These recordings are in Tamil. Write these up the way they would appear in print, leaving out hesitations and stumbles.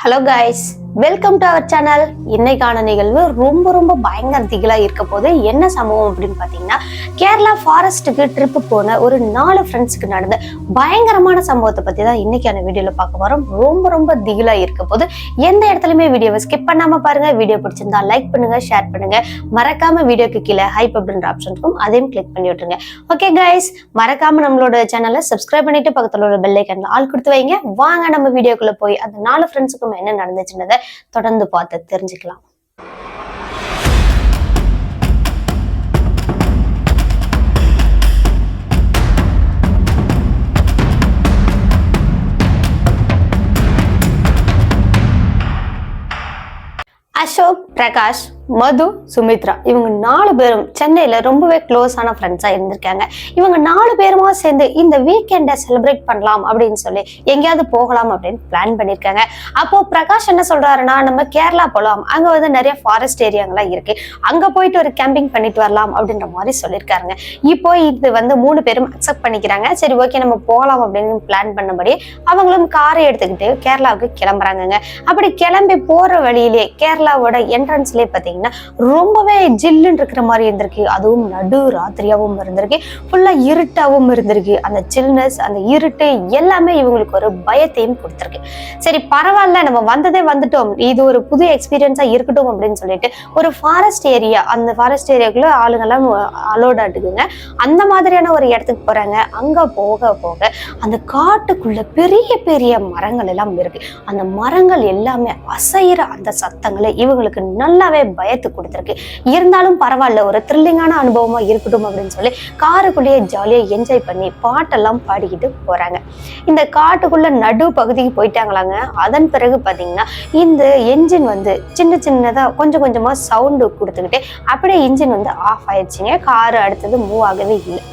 Hello guys, welcome to our channel. இன்னைக்கான நிகழ்வு ரொம்ப பயங்கர திகிலா இருக்க போது. என்ன சம்பவம் அப்படின்னு பாத்தீங்கன்னா, கேரளா ஃபாரஸ்ட்டுக்கு ட்ரிப்பு போன ஒரு 4 ஃப்ரெண்ட்ஸுக்கு நடந்த பயங்கரமான சம்பவத்தை பத்தி தான் இன்னைக்கான வீடியோல பார்க்க போறோம். ரொம்ப திகிலா இருக்க போது. எந்த இடத்துலயுமே வீடியோவை ஸ்கிப் பண்ணாம பாருங்க. வீடியோ பிடிச்சிருந்தா லைக் பண்ணுங்க, ஷேர் பண்ணுங்க. மறக்காம வீடியோக்கு கீழே ஹைப் அப்படின்ற ஆப்ஷன் இருக்கும், அதையும் கிளிக் பண்ணி விட்டுருங்க. ஓகே கைஸ், மறக்காம நம்மளோட சேனலை சப்ஸ்கிரைப் பண்ணிட்டு பக்கத்துல ஒரு பெல் ஐக்கன்ல ஆல் கொடுத்து வைங்க. வாங்க நம்ம வீடியோக்குள்ள போய் அந்த 4 ஃப்ரெண்ட்ஸுக்கும் என்ன நடந்துச்சுன்றதை தொடர்ந்து பார்த்து தெரிஞ்சுக்கலாம். அசோக், பிரகாஷ், மது, சுமித்ரா இவங்க 4 பேரும் சென்னையில ரொம்பவே க்ளோஸான ஃப்ரெண்ட்ஸா இருந்திருக்காங்க. இவங்க 4 பேருமா சேர்ந்து இந்த வீக்கெண்டை செலிப்ரேட் பண்ணலாம் அப்படின்னு சொல்லி எங்கேயாவது போகலாம் அப்படின்னு பிளான் பண்ணிருக்காங்க. அப்போ பிரகாஷ் என்ன சொல்றாருன்னா, நம்ம கேரளா போகலாம், அங்க வந்து நிறைய ஃபாரஸ்ட் ஏரியாங்கெல்லாம் இருக்கு, அங்க போயிட்டு ஒரு கேம்பிங் பண்ணிட்டு வரலாம் அப்படின்ற மாதிரி சொல்லியிருக்காருங்க. இப்போ இது வந்து 3 பேரும் அக்செப்ட் பண்ணிக்கிறாங்க. சரி ஓகே, நம்ம போகலாம் அப்படின்னு பிளான் பண்ணபடி அவங்களும் காரை எடுத்துக்கிட்டு கேரளாவுக்கு கிளம்புறாங்க. அப்படி கிளம்பி போற வழியிலே கேரளாவோட என்ட்ரன்ஸ்லயே பாத்தீங்கன்னா ரொம்பவே ஜில்லுன்னு இருக்கிற மாதிரி இருந்திருக்கு. அதுவும் நடு ராத்திரியாவும் இருந்திருக்கு, ஃபுல்லா இருட்டாவும் இருந்திருக்கு. அந்த சில்னஸ், அந்த இருட்டு எல்லாமே இவங்களுக்கு ஒரு பயத்தையும் கொடுத்திருக்கு. சரி பரவாயில்ல, நம்ம வந்ததே வந்துட்டோம், இது ஒரு புது எக்ஸ்பீரியன்ஸா இருக்கட்டும் அப்படின்னு சொல்லிட்டு ஒரு ஃபாரஸ்ட் ஏரியா, அந்த ஃபாரஸ்ட் ஏரியாக்குள்ள ஆளுங்கெல்லாம் அலோட் ஆட்டுக்குங்க. அந்த மாதிரியான ஒரு இடத்துக்கு போறாங்க. அங்க போக போக அந்த காட்டுக்குள்ள பெரிய மரங்கள் எல்லாம் இருக்கு. அந்த மரங்கள் எல்லாமே அசைற அந்த சத்தங்களை இவங்களுக்கு நல்லாவே பயத்து கொடுத்துருக்கு. இருந்தாலும் பரவாயில்ல, ஒரு த்ரில்லிங்கான அனுபவமா இருக்கட்டும் அப்படின்னு சொல்லி காருக்குள்ளேயே ஜாலியா என்ஜாய் பண்ணி பாட்டெல்லாம் பாடிக்கிட்டு போறாங்க. இந்த காட்டுக்குள்ள நடு பகுதிக்கு போயிட்டாங்களாங்க. அதன் பிறகு பாத்தீங்கன்னா இந்த என்ஜின் வந்து சின்னதா கொஞ்சமா சவுண்டு கொடுத்துக்கிட்டே அப்படியே இன்ஜின் வந்து ஆஃப் ஆயிடுச்சுங்க. காரு அடுத்தது மூவ் ஆகவே இல்லை.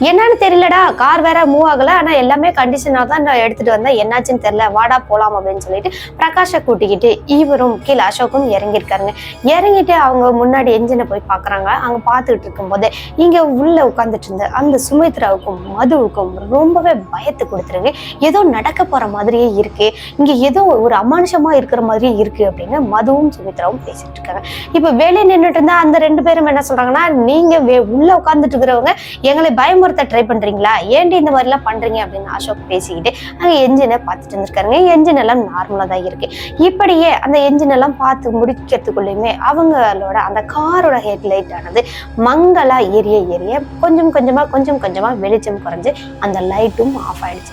என்னன்னு தெரியலடா, கார் வேற மூவ் ஆகல, ஆனா எல்லாமே கண்டிஷனா தான் நான் எடுத்துட்டு வந்தேன், என்னாச்சுன்னு தெரியல, வாடா போலாம் அப்படின்னு சொல்லிட்டு பிரகாஷை கூட்டிக்கிட்டு இவரும் கீழே அசோக்கும் இறங்கியிருக்காருங்க. இறங்கிட்டு அவங்க முன்னாடி என்ஜினை போய் பாக்குறாங்க. அங்க பாத்துக்கிட்டு இருக்கும் போதே இங்க உள்ள உட்காந்துட்டு இருந்த அந்த சுமித்ராவுக்கும் மதுவுக்கும் ரொம்பவே பயத்து கொடுத்துருக்கு. ஏதோ நடக்க போற மாதிரியே இருக்கு, இங்க ஏதோ ஒரு அமானுஷமா இருக்கிற மாதிரியே இருக்கு அப்படின்னு மதுவும் சுமித்ராவும் பேசிட்டு இருக்காங்க. இப்ப வெளியே நின்றுட்டு இருந்தா அந்த 2 பேரும் என்ன சொல்றாங்கன்னா, நீங்க உள்ள உட்காந்துட்டு இருக்கிறவங்க எங்களை பயமுறுத்த ட்ரை பண்றீங்களா, ஏன்டி இந்த மாதிரி எல்லாம் பண்றீங்க அப்படின்னு அசோக் பேசிக்கிட்டு அங்க என்ஜினை பார்த்துட்டு இருந்திருக்காருங்க. என்ஜின் எல்லாம் நார்மலா தான் இருக்கு. இப்படியே அந்த என்ஜின் எல்லாம் பார்த்து முடிக்கிறதுக்குள்ளயுமே அவங்களோட அந்த காரோட ஹெட்லைட் ஆனது மங்களா எரிய கொஞ்சம் கொஞ்சமா வெளிச்சம் குறைஞ்சு அந்த லைட்டும் ஆஃப் ஆயிடுச்சு.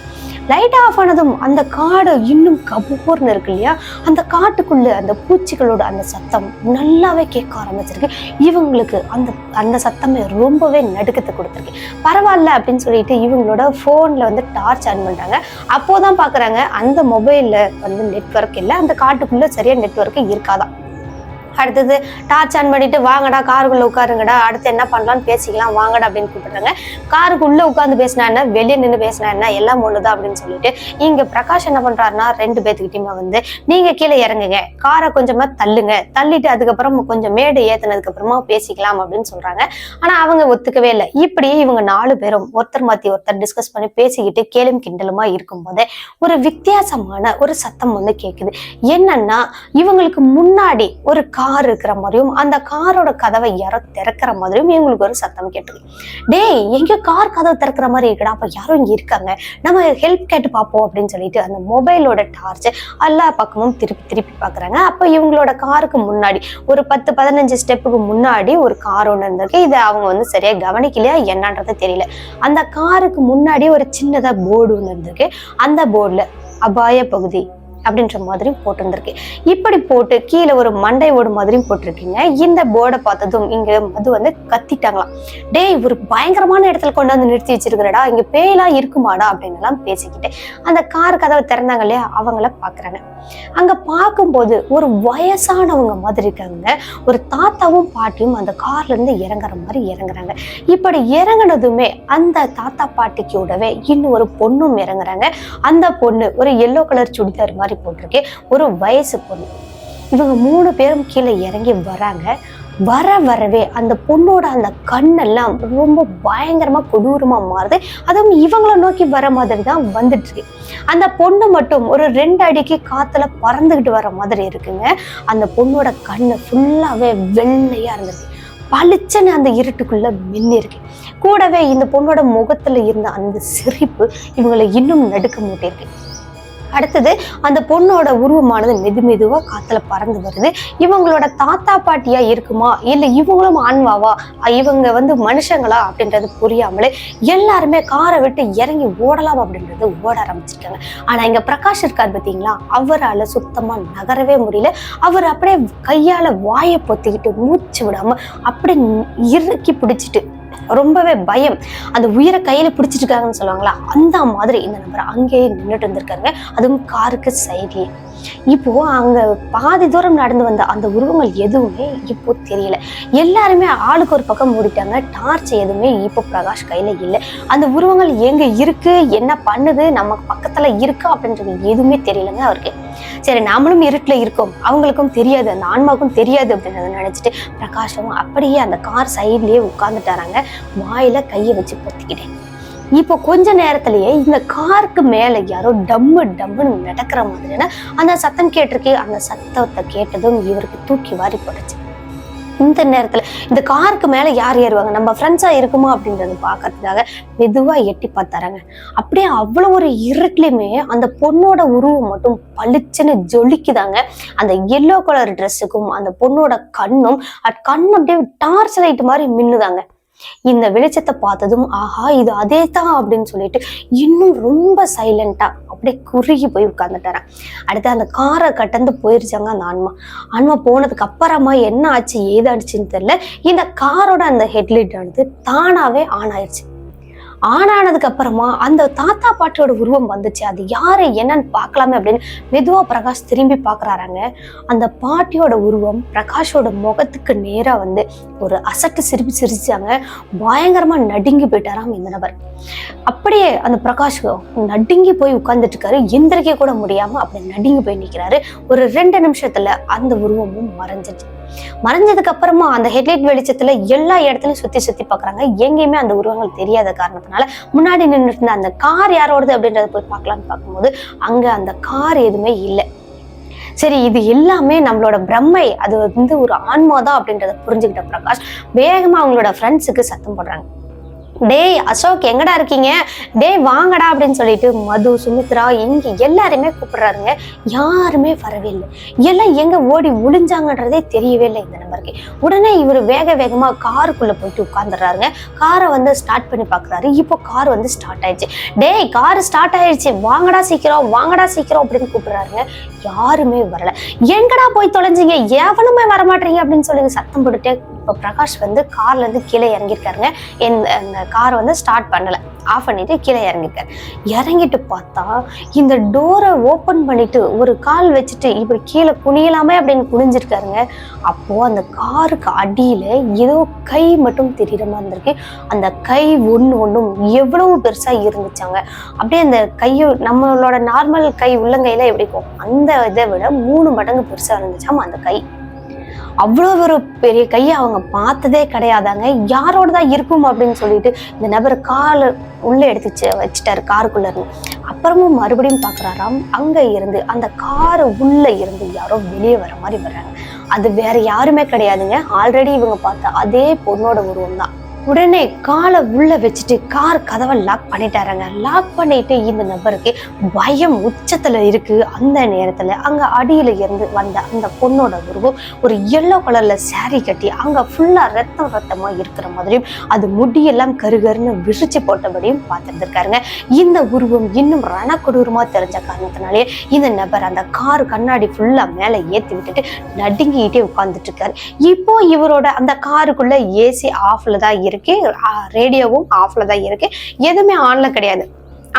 லைட் ஆஃப் ஆனதும் அந்த காடு இன்னும் கபூர்னு இருக்கு இல்லையா, அந்த காட்டுக்குள்ள அந்த பூச்சிகளோட அந்த சத்தம் நல்லாவே கேட்க ஆரம்பிச்சிருக்கு. இவங்களுக்கு அந்த சத்தமே ரொம்பவே நடுக்கத்தை கொடுத்துருக்கு. பரவாயில்ல அப்படின்னு சொல்லிட்டு இவங்களோட போன்ல வந்து டார்ச் ஆன் பண்றாங்க. அப்போதான் பாக்குறாங்க அந்த மொபைல்ல வந்து நெட்வொர்க் இல்லை, அந்த காட்டுக்குள்ள சரியா நெட்வொர்க் இருக்காதான். அடுத்தது டார்ச் ஆன் பண்ணிட்டு வாங்கடா காருக்குள்ள உட்காருங்கடா, அடுத்து என்ன பண்ணலாம்னு பேசிக்கலாம் வாங்கடா அப்படின்னு கூப்பிடுறாங்க. காருக்குள்ள உட்காந்து பேசினா என்ன, வெளியே நின்று பேசினா என்ன, எல்லாம் ஒண்ணுதான் அப்படின்னு சொல்லிட்டு இங்க பிரகாஷ் என்ன பண்றாருன்னா, 2 பேத்துக்கிட்டையுமே வந்து நீங்க கீழே இறங்குங்க, காரை கொஞ்சமா தள்ளுங்க, தள்ளிட்டு அதுக்கப்புறம் கொஞ்சம் மேடு ஏத்தினதுக்கு அப்புறமா பேசிக்கலாம் அப்படின்னு சொல்றாங்க. ஆனா அவங்க ஒத்துக்கவே இல்லை. இப்படியே இவங்க 4 பேரும் ஒருத்தர் மாத்தி ஒருத்தர் டிஸ்கஸ் பண்ணி பேசிக்கிட்டு கேளும் கிண்டலுமா இருக்கும் போதே ஒரு வித்தியாசமான ஒரு சத்தம் வந்து கேக்குது. என்னன்னா, இவங்களுக்கு முன்னாடி ஒரு கார் இருக்கிற மாதிரியும் அந்த காரோட கதவை யாரோ திறக்கிற மாதிரியும் இவங்களுக்கு ஒரு சத்தம் கேட்டது. டேய், எங்க கார் கதவை திறக்கிற மாதிரி இருக்குடா, அப்ப யாரும் இங்க இருக்காங்க, நம்ம ஹெல்ப் கேட்டு பார்ப்போம் அப்படின்னு சொல்லிட்டு அந்த மொபைலோட டார்ச் எல்லா பக்கமும் திருப்பி பாக்குறாங்க. அப்ப இவங்களோட காருக்கு முன்னாடி ஒரு 10-15 ஸ்டெப்புக்கு முன்னாடி ஒரு கார் ஒண்ணு இருந்திருக்கு. இதை அவங்க வந்து சரியா கவனிக்கலையா என்னன்றது தெரியல. அந்த காருக்கு முன்னாடி ஒரு சின்னதா போர்டு ஒண்ணு இருந்திருக்கு. அந்த போர்டுல அபாய பகுதி அப்படின்ற மாதிரியும் போட்டிருந்திருக்கு. இப்படி போட்டு கீழே ஒரு மண்டை ஓடு மாதிரியும் போட்டிருக்கீங்க. இந்த போர்டை பார்த்ததும் இங்க மது வந்து கத்திட்டாங்களாம். டேய், ஒரு பயங்கரமான இடத்துல கொண்டு வந்து நிறுத்தி வச்சிருக்கிறடா, இங்க பேயெல்லாம் இருக்குமாடா அப்படின்னு எல்லாம் பேசிக்கிட்டு அந்த கார் கதவை திறந்தாங்க இல்லையா, அவங்கள பாக்குறாங்க. அங்க பார்க்கும்போது ஒரு வயசானவங்க மாதிரி இருக்காங்க. ஒரு தாத்தாவும் பாட்டியும் அந்த கார்ல இருந்து இறங்குற மாதிரி இறங்குறாங்க. இப்படி இறங்குனதுமே அந்த தாத்தா பாட்டிக்கூடவே இன்னும் ஒரு பொண்ணும் இறங்குறாங்க. அந்த பொண்ணு ஒரு எல்லோ கலர் சுடிதார் மாதிரி போட்டிருக்கு, ஒரு வயசு பொண்ணு. இவங்க 3 பேரும் கீழே இறங்கி வராங்க. வரவே அந்த பொண்ணோட அந்த கண்ணெல்லாம் ரொம்ப பயங்கரமா கொடூரமா மாறுது. அதுவும் இவங்களை நோக்கி வர மாதிரி தான் வந்துட்டு இருக்கு. அந்த பொண்ணு மட்டும் ஒரு 2 அடிக்கு காத்துல பறந்துகிட்டு வர மாதிரி இருக்குங்க. அந்த பொண்ணோட கண்ணு ஃபுல்லாவே வெள்ளையா இருந்தது. பளிச்சுன்னு அந்த இருட்டுக்குள்ள மின்னி இருக்கு. கூடவே இந்த பொண்ணோட முகத்துல இருந்த அந்த சிரிப்பு இவங்களை இன்னும் நடுக்க மூட்டிருக்கு. அடுத்தது அந்த பொண்ணோட உருவமானது மெதுவா காத்துல பறந்து வருது. இவங்களோட தாத்தா பாட்டியா இருக்குமா இல்ல இவங்களும் ஆன்மாவா, இவங்க மனுஷங்களா அப்படின்றது புரியாமலே எல்லாருமே காரை விட்டு இறங்கி ஓடலாம் அப்படின்றது ஓட ஆரம்பிச்சிருக்காங்க. ஆனா இங்க பிரகாஷ் இருக்காரு பார்த்தீங்களா, அவரால் சுத்தமா நகரவே முடியல. அவர் அப்படியே கையால வாயை பொத்திக்கிட்டு மூச்சு விடாம அப்படி இறுக்கி பிடிச்சிட்டு ரொம்பவே பயம், அந்த உயிரை கையில பிடிச்சிட்டு இருக்காங்கன்னு சொல்லுவாங்களா, அந்த மாதிரி இந்த நபர் அங்கேயே நின்றுட்டு இருந்திருக்காங்க. அதுவும் காருக்கு சைட்லயே. இப்போ அங்க பாதி தூரம் நடந்து வந்த அந்த உருவங்கள் எதுவுமே இப்போ தெரியல. எல்லாருமே ஆளுக்கு ஒரு பக்கம் மூடிட்டாங்க. டார்ச் எதுவுமே இப்போ பிரகாஷ் கையில இல்லை. அந்த உருவங்கள் எங்க இருக்கு, என்ன பண்ணுது, நம்ம பக்கத்துல இருக்கா அப்படின்றது எதுவுமே தெரியலங்க அவருக்கு. சரி, நாமளும் இருட்டுல இருக்கோம், அவங்களுக்கும் தெரியாது, அந்த ஆன்மாவுக்கும் தெரியாது அப்படின்றத நினைச்சிட்டு பிரகாஷும் அப்படியே அந்த கார் சைட்லயே உட்கார்ந்துட்டாராங்க. வாயில கையை வச்சு பொத்திக்கிட்டேன். இப்போ கொஞ்ச நேரத்திலேயே இந்த காருக்கு மேல யாரோ டம்முன்னு நடக்கிற மாதிரியான அந்த சத்தம் கேட்டிருக்கு. அந்த சத்தத்தை கேட்டதும் இவருக்கு தூக்கி வாரி போட்டுச்சு. இந்த நேரத்துல இந்த காருக்கு மேல யார் ஏறுவாங்க, நம்ம ஃப்ரெண்ட்ஸா இருக்குமா அப்படின்றது பாக்கிறதுக்காக மெதுவா எட்டி பார்த்தாராங்க. அப்படியே அவ்வளவு ஒரு இருட்டுலயுமே அந்த பொண்ணோட உருவம் மட்டும் பளிச்சுன்னு ஜொலிக்குதாங்க. அந்த எல்லோ கலர் ட்ரெஸ்ஸுக்கும் அந்த பொண்ணோட கண்ணும் அப்படியே டார்ச் லைட் மாதிரி மின்னுதாங்க. இந்த வெளிச்சத்தை பார்த்ததும் ஆஹா இது அதே தான் அப்படின்னு சொல்லிட்டு இன்னும் ரொம்ப சைலண்டா அப்படியே குறுகி போய் உட்கார்ந்துட்டாரன். அடுத்து அந்த காரை கடந்து போயிருச்சாங்க அந்த ஆன்மா போனதுக்கு அப்புறமா என்ன ஆச்சு ஏதாச்சுன்னு தெரியல. இந்த காரோட அந்த ஹெட்லைட் ஆனது தானாவே ஆன் ஆயிடுச்சு. ஆனானதுக்கு அப்புறமா அந்த தாத்தா பாட்டியோட உருவம் வந்துச்சு. அது யாரு என்னன்னு பார்க்கலாமே அப்படின்னு மெதுவா பிரகாஷ் திரும்பி பாக்குறாராங்க. அந்த பாட்டியோட உருவம் பிரகாஷோட முகத்துக்கு நேரா ஒரு அசட்டு சிரிப்பு சிரிச்சாங்க. பயங்கரமா நடுங்கி போயிட்டாராம் இந்த நபர். அப்படியே அந்த பிரகாஷ் நடுங்கி போய் உட்கார்ந்துட்டு இருக்காரு. எந்திரிக்க கூட முடியாம அப்படி நடுங்கி போய் நிக்கிறாரு. ஒரு 2 நிமிஷத்துல அந்த உருவமும் மறைஞ்சிச்சு. மறைஞ்சதுக்கு அப்புறமா அந்த ஹெட்லைட் வெளிச்சத்துல எல்லா இடத்துலயும் சுத்தி பாக்குறாங்க. எங்கேயுமே அந்த உருவங்கள் தெரியாத காரணத்தினால முன்னாடி நின்றுட்டு இருந்த அந்த கார் யாரோடது அப்படின்றத போய் பார்க்கலான்னு பார்க்கும்போது அங்க அந்த கார் எதுவுமே இல்லை. சரி, இது எல்லாமே நம்மளோட பிரம்மை, அது ஒரு ஆன்மாதான் அப்படின்றத புரிஞ்சுக்கிட்ட பிரகாஷ் வேகமா அவங்களோட ஃப்ரெண்ட்ஸுக்கு சத்தம் போடுறாங்க. டேய் அசோக் எங்கடா இருக்கீங்க, டேய் வாங்கடா அப்படின்னு சொல்லிட்டு மது, சுமித்ரா இங்க எல்லாருமே கூப்பிடுறாருங்க. யாருமே வரவே இல்லை. எல்லாம் எங்க ஓடி ஒளிஞ்சாங்கன்றதே தெரியவே இல்லை இந்த நம்பருக்கு. உடனே இவர் வேகமா காருக்குள்ள போயிட்டு உட்கார்ந்துடுறாருங்க. காரை ஸ்டார்ட் பண்ணி பாக்குறாரு. இப்போ கார் ஸ்டார்ட் ஆயிடுச்சு. டேய் கார் ஸ்டார்ட் ஆயிடுச்சு, வாங்கடா சீக்கிரம் அப்படின்னு கூப்பிடுறாருங்க. யாருமே வரல. எங்கடா போய் தொலைஞ்சிங்க, எவனுமே வரமாட்டீங்க அப்படின்னு சொல்லி சத்தம் போட்டுட்டே இப்போ பிரகாஷ் கார்ல இருந்து கீழே இறங்கியிருக்காருங்க. இந்த காரை ஸ்டார்ட் பண்ணல, ஆஃப் பண்ணிட்டு கீழே இறங்கிருக்காரு. இறங்கிட்டு பார்த்தா இந்த டோரை ஓபன் பண்ணிட்டு ஒரு கால் வச்சுட்டு இப்படி கீழே குனியலாமே அப்படின்னு குனிஞ்சிருக்காருங்க. அப்போ அந்த காருக்கு அடியில ஏதோ கை மட்டும் தெரியுற மாதிரி இருந்திருக்கு. அந்த கை ஒண்ணும் எவ்வளவு பெருசா இருந்துச்சாங்க. அப்படியே அந்த கையை நம்மளோட நார்மல் கை உள்ளங்கையில எப்படி இருக்கும் அந்த இதை விட 3 மடங்கு பெருசா இருந்துச்சாம் அந்த கை. அவ்வளோ ஒரு பெரிய கையை அவங்க பார்த்ததே கிடையாதாங்க. யாரோடதான் இருக்கும் அப்படின்னு சொல்லிட்டு இந்த நபர் காலை உள்ள எடுத்து வச்சுட்டாரு காருக்குள்ள இருந்து. அப்புறமும் மறுபடியும் பாக்குறாராம். அங்க இருந்து அந்த காரு உள்ள இருந்து யாரோ வெளியே வர மாதிரி வர்றாங்க. அது வேற யாருமே கிடையாதுங்க, ஆல்ரெடி இவங்க பார்த்த அதே பொண்ணோட உருவம் தான். உடனே காலை உள்ள வச்சுட்டு கார் கதவை லாக் பண்ணிட்டாராங்க. லாக் பண்ணிட்டு இந்த நபருக்கு பயம் உச்சத்துல இருக்கு. அந்த நேரத்துல அங்க அடியில இருந்து வந்த அந்த பொண்ணோட உருவம் ஒரு எல்லோ கலர்ல சாரி கட்டி அங்க ஃபுல்லா ரத்தமா இருக்கிற மாதிரியும் அது முடியெல்லாம் கருகருன்னு விரிச்சு போட்டபடியும் பார்த்துருக்காருங்க. இந்த உருவம் இன்னும் ரணக்கொடூரமா தெரிஞ்ச காரணத்தினாலே இந்த நபர் அந்த கார் கண்ணாடி ஃபுல்லா மேல ஏத்தி விட்டுட்டு நடுங்கிட்டே உட்கார்ந்துட்டு இருக்காரு. இப்போ இவரோட அந்த காருக்குள்ள ஏசி ஆஃப்ல தான் இருக்கு, ரேடியோவும் ஆஃப்ல தான் இருக்கு, எதுவுமே ஆன்ல கிடையாது.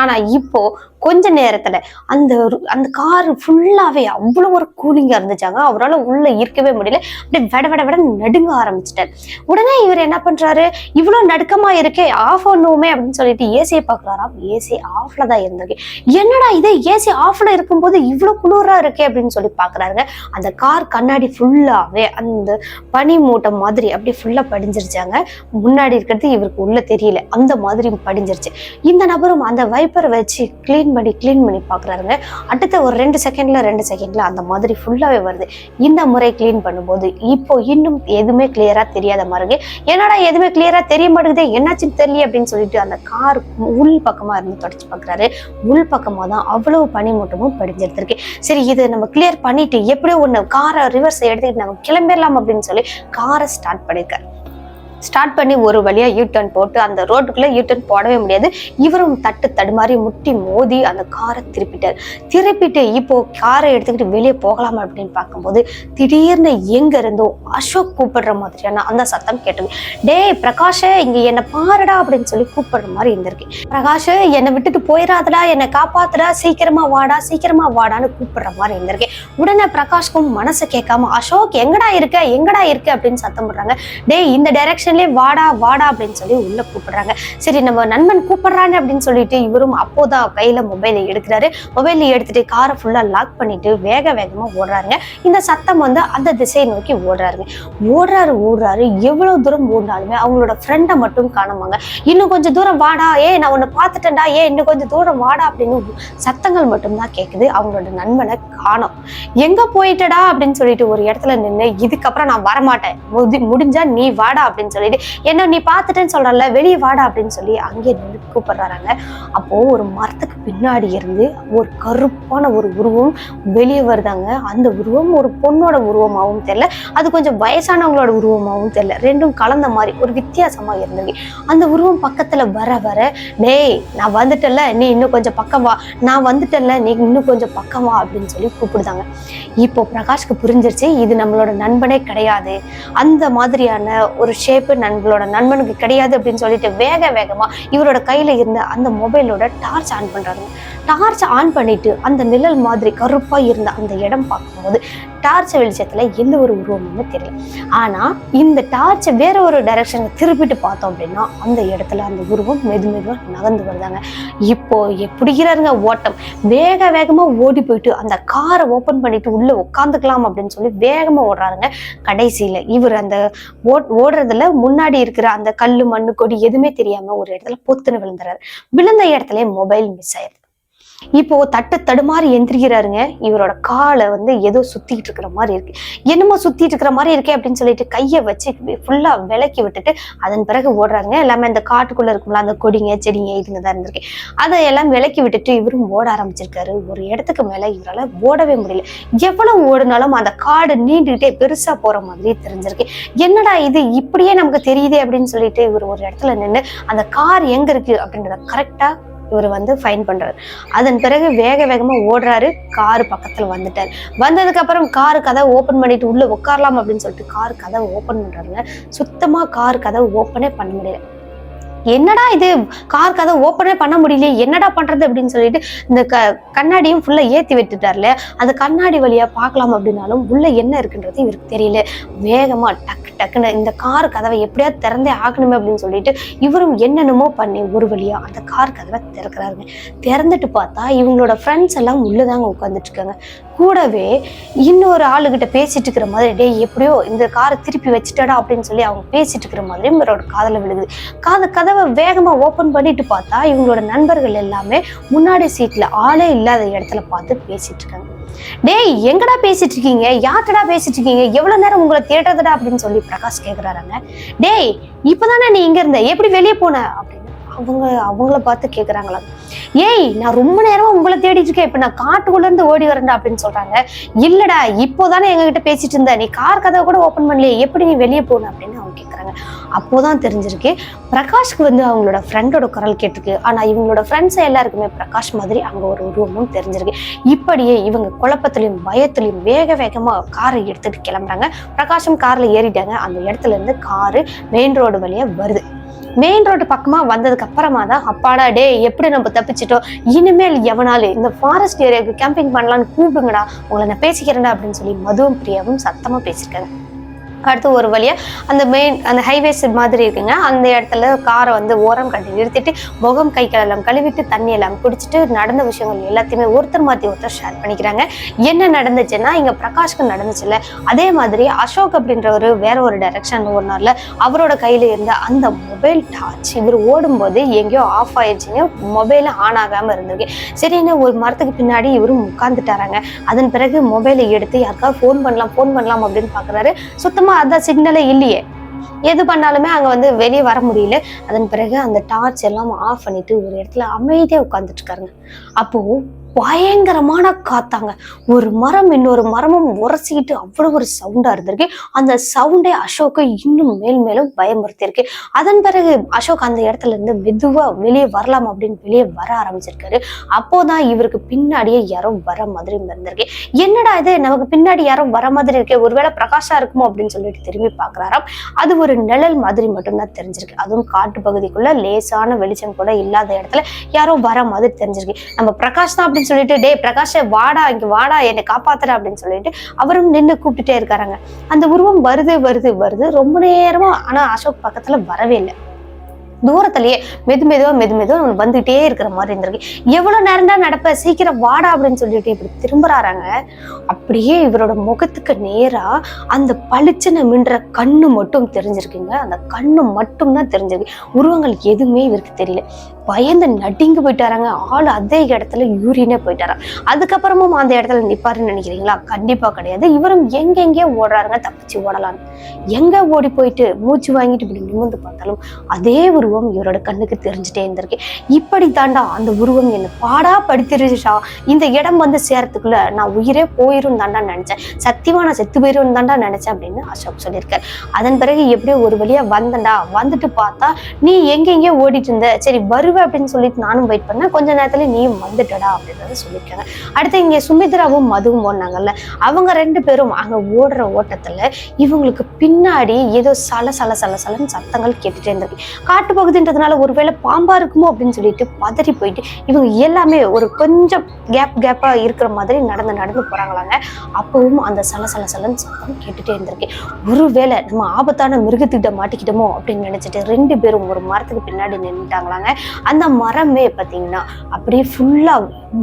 ஆனா இப்போ கொஞ்ச நேரத்துல அந்த அந்த கார் ஃபுல்லாவே அவ்வளவு ஒரு கூலிங்கா இருந்துச்சாங்க. அவரால் உள்ள இருக்கவே முடியல. அப்படியே விட விட விட நடுங்க ஆரம்பிச்சிட்டாரு. உடனே இவர் என்ன பண்றாரு, இவ்வளவு நடுக்கமா இருக்கே, ஆஃப் பண்ணுவோமே அப்படின்னு சொல்லிட்டு ஏசியை பாக்குறாராம். ஏசி ஆஃப்ல தான் இருந்திருக்கு. என்னடா இது, ஏசி ஆஃப்ல இருக்கும்போது இவ்வளவு குளிரா இருக்கே அப்படின்னு சொல்லி பாக்குறாருங்க. அந்த கார் கண்ணாடி ஃபுல்லாவே அந்த பனி மூட்டை மாதிரி அப்படியே ஃபுல்லா படிஞ்சிருச்சாங்க. முன்னாடி இருக்கிறது இவருக்கு உள்ள தெரியல, அந்த மாதிரி படிஞ்சிருச்சு. இந்த நபரும் அந்த வைப்பரை வச்சு கிளீன் பண்ணி பாக்குறாருங்க. அடுத்த ஒரு 2 செகண்ட்ல அந்த மாதிரி ஃபுல்லாவே வருது. இந்த முறை கிளீன் பண்ணும்போது இப்போ இன்னும் எதுவுமே கிளியரா தெரியாத மாதிரி, என்னடா எதுவுமே கிளியரா தெரிய மாட்டேங்குது, என்னாச்சுன்னு தெரியல அப்படின்னு சொல்லிட்டு அந்த கார் உள் பக்கமா இருந்து தொடச்சு பாக்குறாரு. உள் பக்கமா தான் அவ்வளவு பனிமூட்டமும் படிஞ்சிருக்கு. சரி, இதை நம்ம கிளியர் பண்ணிட்டு எப்படியோ ஒண்ணு காரை ரிவர்ஸ் எடுத்துக்கிட்டு நம்ம கிளம்பிடலாம் அப்படின்னு சொல்லி காரை ஸ்டார்ட் பண்ணிருக்காரு. ஸ்டார்ட் பண்ணி ஒரு வழியா யூ டர்ன் போட்டு, அந்த ரோட்டுக்குள்ள யூ டர்ன் போடவே முடியாது. இவரும் தடுமாறி முட்டி மோதி அந்த காரை திருப்பிட்டு இப்போ காரை எடுத்துக்கிட்டு வெளியே போகலாம் அப்படின்னு பார்க்கும்போது திடீர்னு எங்க இருந்தோ அசோக் கூப்பிடுற மாதிரியான அந்த சத்தம் கேட்டது. டேய் பிரகாஷ், இங்க என்ன பாருடா அப்படின்னு சொல்லி கூப்பிடுற மாதிரி இருந்திருக்கு. பிரகாஷ், என்னை விட்டுட்டு போயிடாதடா, என்னை காப்பாத்துடா, சீக்கிரமா வாடான்னு கூப்பிடுற மாதிரி இருந்திருக்கு. உடனே பிரகாஷ்க்கும் மனசு கேட்காம அசோக் எங்கடா இருக்க அப்படின்னு சத்தம் போடுறாங்க. டேய், இந்த டைரக்ஷன் வாடா அப்படின்னு சொல்லி உள்ள கூப்பிடுறாங்க. சரி, நம்ம நண்பன் கூப்பிடுறாங்க அப்படின்னு சொல்லிட்டு இவரும் அப்போதான் கையில மொபைலை எடுக்கிறாரு. மொபைலை எடுத்துட்டு காரை ஃபுல்லா லாக் பண்ணிட்டு வேகமா ஓடுறாருங்க. இந்த சத்தம் அந்த திசையை நோக்கி ஓடுறாரு. எவ்வளவு தூரம் ஓடினாலுமே அவங்களோட ஃப்ரெண்டை மட்டும் காணாமாங்க. இன்னும் கொஞ்சம் தூரம் வாடா, நான் உன்னை பார்த்துட்டேன்டா, இன்னும் கொஞ்சம் தூரம் வாடா அப்படின்னு சத்தங்கள் மட்டும்தான் கேட்குது. அவங்களோட நண்பனை காணோம். எங்க போயிட்டடா அப்படின்னு சொல்லிட்டு ஒரு இடத்துல நின்று, இதுக்கப்புறம் நான் வரமாட்டேன், முடிஞ்சா நீ வாடா அப்படின்னு சொல்லிட்டு, என்ன நீ பார்த்துட்டேன்னு சொல்றல, வெளியே வாடா அப்படின்னு சொல்லி அங்கே நின்று கூப்பிடுறாங்க. அப்போ ஒரு மரத்துக்கு பின்னாடி இருந்து ஒரு கருப்பான ஒரு உருவம் வெளியே வருதாங்க. அந்த உருவம் ஒரு பொண்ணோட உருவமாகவும் தெரியல, அது கொஞ்சம் வயசானவங்களோட உருவமாகவும் தெரியல, ரெண்டும் கலந்த மாதிரி ஒரு வித்தியாசமா இருந்தது. அந்த உருவம் பக்கத்துல வர டேய், நான் வந்துட்டல, நீ இன்னும் கொஞ்சம் பக்கம் வா, நான் வந்துட்டல, நீ இன்னும் கொஞ்சம் பக்கம் வா அப்படின்னு சொல்லி கூப்பிடுதாங்க. இப்போ பிரகாஷ்க்கு புரிஞ்சிருச்சு, இது நம்மளோட நண்பனே கிடையாது, அந்த மாதிரியான ஒரு ஷேப்பு நம்மளோட நண்பனுக்கு கிடையாது அப்படின்னு சொல்லிட்டு வேகமா இவரோட கையில இருந்த அந்த மொபைலோட டார்ச் ஆன் பண்றாங்க. டார்ச் ஆன் பண்ணிட்டு அந்த நிழல் மாதிரி கருப்பா இருந்த அந்த இடம் பார்க்கும்போது டார்ச் வெளிச்சத்துல எந்த ஒரு உருவமுமே தெரியல. ஆனா இந்த டார்ச் வேற ஒரு டைரக்ஷனுக்கு திருப்பிட்டு பார்த்தோம் அப்படின்னா அந்த இடத்துல அந்த உருவம் மெதுவா நகர்ந்து வருதாங்க. இப்போ எப்படிங்கிறாருங்க ஓட்டம், வேகமா ஓடி போயிட்டு அந்த காரை ஓபன் பண்ணிட்டு உள்ள உட்காந்துக்கலாம் அப்படின்னு சொல்லி வேகமா ஓடுறாருங்க. கடைசியில இவர் அந்த ஓடுறதுல முன்னாடி இருக்கிற அந்த கல்லு மண்ணு கொடி எதுவுமே தெரியாம ஒரு இடத்துல பொத்துன்னு விழுந்துறாரு. விழுந்த இடத்துல மொபைல் மிஸ் ஆயிடுது. இப்போ தடுமாறி எந்திரிக்கிறாருங்க. இவரோட காலை ஏதோ சுத்திட்டு இருக்கிற மாதிரி இருக்கு, என்னமோ சுத்திட்டு இருக்கிற மாதிரி இருக்கே அப்படின்னு சொல்லிட்டு கையை வச்சு ஃபுல்லா விலக்கி விட்டுட்டு அதன் பிறகு ஓடுறாருங்க. எல்லாமே அந்த காட்டுக்குள்ள இருக்கும்ல, அந்த கொடிங்க செடிங்க இதுங்கதான் இருந்திருக்கு, அதை எல்லாம் விலக்கி விட்டுட்டு இவரும் ஓட ஆரம்பிச்சிருக்காரு. ஒரு இடத்துக்கு மேல இவரால ஓடவே முடியல. எவ்வளவு ஓடினாலும் அந்த காடு நீண்டுகிட்டே பெருசா போற மாதிரி தெரிஞ்சிருக்கு. என்னடா இது இப்படியே நமக்கு தெரியுதே அப்படின்னு சொல்லிட்டு இவர் ஒரு இடத்துல நின்று அந்த கார் எங்க இருக்கு அப்படின்றத கரெக்டா இவர் ஃபைன் பண்றாரு. அதன் பிறகு வேகமா ஓடுறாரு. காரு பக்கத்துல வந்துட்டாரு. வந்ததுக்கு அப்புறம் காரு கதவை ஓபன் பண்ணிட்டு உள்ள உட்காரலாம் அப்படின்னு சொல்லிட்டு கார் கதவை ஓபன் பண்றாருங்க. சுத்தமா கார் கதவை ஓப்பனே பண்ண முடியல. என்னடா இது, கார் கதை ஓப்பனே பண்ண முடியலையே, என்னடா பண்றது அப்படின்னு சொல்லிட்டு இந்த கண்ணாடியும் ஃபுல்லா ஏத்தி விட்டுட்டார்ல, அந்த கண்ணாடி வழியா பார்க்கலாம் அப்படின்னாலும் உள்ள என்ன இருக்குன்றது இவருக்கு தெரியல. வேகமா டக்குன்னு இந்த கார் கதவை எப்படியாவது திறந்தே ஆகணுமே அப்படின்னு சொல்லிட்டு இவரும் என்னென்னமோ பண்ணி ஒரு வழியா அந்த கார் கதவை திறக்கிறாருங்க. திறந்துட்டு பார்த்தா இவங்களோட ஃப்ரெண்ட்ஸ் எல்லாம் உள்ளதாங்க உட்காந்துட்டு இருக்காங்க. கூடவே இன்னொரு ஆளுகிட்ட பேசிட்டு இருக்கிற மாதிரி, டேய் எப்படியோ இந்த காரை திருப்பி வச்சுட்டடா அப்படின்னு சொல்லி அவங்க பேசிட்டு இருக்கிற மாதிரி இவரோட காதல விழுகுது. கதவை வேகமா ஓபன் பண்ணிட்டு பார்த்தா இவங்களோட நண்பர்கள் எல்லாமே முன்னாடி சீட்ல ஆளே இல்லாத இடத்துல பார்த்து பேசிட்டு இருக்காங்க. டேய் எங்கடா பேசிட்டு இருக்கீங்க, யார்டா பேசிட்டு இருக்கீங்க, எவ்வளவு நேரம் உங்களை தேடுறதுடா அப்படின்னு சொல்லி பிரகாஷ் கேக்குறாங்க. டேய் இப்பதானே நீ இங்க இருந்த, எப்படி வெளியே போன அப்படின்னு அவங்கள பார்த்து கேக்குறாங்களா. ஏய் நான் ரொம்ப நேரமா உங்களை தேடிட்டு இருக்கேன், இப்ப நான் காட்டுக்குள்ள இருந்து ஓடி வரேன்டா அப்படின்னு சொல்றாங்க. இல்லடா இப்போதானே எங்க கிட்ட பேசிட்டு இருந்த, நீ கார் கதவை கூட ஓபன் பண்ணலையே, எப்படி நீ வெளியே போன அப்படின்னு அவங்க கேக்குறாங்க. அப்போதான் தெரிஞ்சிருக்கு பிரகாஷ்க்கு அவங்களோட ஃப்ரெண்டோட குரல் கேட்டிருக்கு. ஆனா இவங்களோட ஃப்ரெண்ட்ஸ் எல்லாருக்குமே பிரகாஷ் மாதிரி அங்க ஒரு உருவமும் தெரிஞ்சிருக்கு. இப்படியே இவங்க குழப்பத்திலையும் பயத்திலையும் வேகமா காரை எடுத்துட்டு கிளம்புறாங்க. பிரகாஷும் கார்ல ஏறிட்டாங்க. அந்த இடத்துல இருந்து காரு மெயின் ரோடு வழியா வருது. மெயின் ரோடு பக்கமா வந்ததுக்கு அப்புறமா தான் அப்பாடா டே எப்படி நம்ம தப்பிச்சிட்டோம், இனிமேல் எவனாலும் இந்த ஃபாரஸ்ட் ஏரியாவுக்கு கேம்பிங் பண்ணலான்னு கூப்பிடுங்கடா, உங்களை நான் பேசிக்கிறேன்டா அப்படின்னு சொல்லி மதுவும் பிரியாவும் சத்தமா பேசியிருக்காங்க. அடுத்து ஒரு வழியா அந்த ஹைவேஸ் மாதிரி இருக்குங்க, அந்த இடத்துல காரை ஓரம் கட்டி நிறுத்திட்டு முகம் கை எல்லாம் கழுவிட்டு தண்ணி எல்லாம் குடிச்சிட்டு நடந்த விஷயங்கள் எல்லாத்தையுமே ஒருத்தர் மாத்தி ஒருத்தர் ஷேர் பண்ணிக்கிறாங்க. என்ன நடந்துச்சுன்னா இங்க பிரகாஷ்க்கு நடந்துச்சுல்ல, அதே மாதிரி அசோக் அப்படின்றவரு வேற ஒரு டைரக்ஷன் ஒரு நாள்ல அவரோட கையில இருந்த அந்த மொபைல் டார்ச் இவர் ஓடும்போது எங்கேயோ ஆஃப் ஆயிடுச்சுங்க, மொபைல் ஆன் ஆகாம இருந்திருக்கு. சரின்னு ஒரு மரத்துக்கு பின்னாடி இவரும் உட்கார்ந்துட்டாராங்க. அதன் பிறகு மொபைலை எடுத்து யாருக்காவது ஃபோன் பண்ணலாம் அப்படின்னு பாக்குறாரு. சுத்தமா அதான் சிக்னலே இல்லையே, எது பண்ணாலுமே அங்க வெளியே வர முடியல. அதன் பிறகு அந்த டார்ச் எல்லாம் ஆஃப் பண்ணிட்டு ஒரு இடத்துல அமைதியா உட்கார்ந்துட்டு இருக்காருங்க. அப்போ பயங்கரமான காத்தாங்க, ஒரு மரம் இன்னொரு மரமும் உரசிக்கிட்டு அவ்வளவு ஒரு சவுண்டா இருந்திருக்கு. அந்த சவுண்டே அசோக்கை இன்னும் மேலும் பயமுறுத்தி இருக்கு. அதன் பிறகு அசோக் அந்த இடத்துல இருந்து மெதுவா வெளியே வரலாம் அப்படின்னு வெளியே வர ஆரம்பிச்சிருக்காரு. அப்போதான் இவருக்கு பின்னாடியே யாரோ வர மாதிரி இருந்திருக்கு. என்னடா இது நமக்கு பின்னாடி யாரோ வர மாதிரி இருக்கு, ஒருவேளை பிரகாஷா இருக்குமோ அப்படின்னு சொல்லிட்டு திரும்பி பாக்குறாராம். அது ஒரு நிழல் மாதிரி மட்டும்தான் தெரிஞ்சிருக்கு. அதுவும் காட்டு பகுதிக்குள்ள லேசான வெளிச்சம் கூட இல்லாத இடத்துல யாரோ வர மாதிரி தெரிஞ்சிருக்கு. நம்ம பிரகாஷ் தான் சொல்லிட்டு டே பிரகாஷ் வாடா இங்க வாடா என்னை காப்பாத்துற அப்படின்னு சொல்லிட்டு அவரும் நின்று கூப்பிட்டுட்டே இருக்காங்க. அந்த உருவம் வருது ரொம்ப நேரமா, ஆனா அசோக் பக்கத்துல வரவே இல்லை. தூரத்திலேயே மெதுமெதுவா வந்துகிட்டே இருக்கிற மாதிரி இருந்திருக்கு. எவ்வளவு நேரம் தான் நடப்ப, சீக்கிரம் வாடா அப்படின்னு சொல்லிட்டு இப்படி திரும்புறாங்க. அப்படியே இவரோட முகத்துக்கு நேரா அந்த பளிச்சுன்னு மின்ற கண்ணு மட்டும் தெரிஞ்சிருக்குங்க. அந்த கண்ணு மட்டும் தான் தெரிஞ்சிருக்கு, உருவங்கள் எதுவுமே இவருக்கு தெரியல. பயந்து நடுங்கி போயிட்டாராங்க. ஆள் அதே இடத்துல யூரினே போயிட்டாராம். அதுக்கப்புறமும் அந்த இடத்துல நிப்பாருன்னு நினைக்கிறீங்களா? கண்டிப்பா கிடையாது. இவரும் எங்கெங்கே ஓடுறாருங்க, தப்பிச்சு ஓடலான்னு. எங்க ஓடி போயிட்டு மூச்சு வாங்கிட்டு இப்படி நிமிர்ந்து பார்த்தாலும் அதே உருவம் இவரோட கண்ணுக்கு தெரிஞ்சுட்டே இருந்திருக்கு. இப்படி தாண்டா அந்த உருவம் என்ன பாடா படுத்திருச்சா, இந்த இடம் சேரத்துக்குள்ள நான் உயிரே போயிரும் தாண்டா நினைச்சேன், சத்தியமா நான் செத்து போயிரும் தாண்டா நினைச்சேன் அப்படின்னு அசோக் சொல்லியிருக்காரு. அதன் பிறகு எப்படியோ ஒரு வழியா வந்தண்டா, வந்துட்டு பார்த்தா நீ எங்கெங்கே ஓடிட்டு இருந்த, சரி அப்படின்னு சொல்லிட்டு நானும் வெயிட் பண்ணேன், கொஞ்ச நேரத்துல நீயும் வந்துட்டடா அப்படின்றத சொல்லியிருக்காங்க. அடுத்து இங்க சுமித்ராவும் மதுவும் ஓடினாங்கல்ல, அவங்க ரெண்டு பேரும் அங்க ஓடுற ஓட்டத்துல இவங்களுக்கு பின்னாடி ஏதோ சலன்னு சத்தங்கள் கேட்டுட்டே இருந்திருக்கு. காட்டு பகுதின்றதுனால ஒருவேளை பாம்பா இருக்குமோ அப்படின்னு சொல்லிட்டு பதறி போயிட்டு இவங்க எல்லாமே ஒரு கொஞ்சம் கேப்பா இருக்கிற மாதிரி நடந்து போறாங்களாங்க. அப்பவும் அந்த சலன்னு சத்தம் கேட்டுட்டே இருந்திருக்கு. ஒருவேளை நம்ம ஆபத்தான மிருகத்திட்ட மாட்டிக்கிட்டோமோ அப்படின்னு நினைச்சிட்டு ரெண்டு பேரும் ஒரு மரத்துக்கு பின்னாடி நின்றுட்டாங்களாங்க. அந்த மரமே பாத்தீங்கன்னா அப்படியே ஃபுல்லா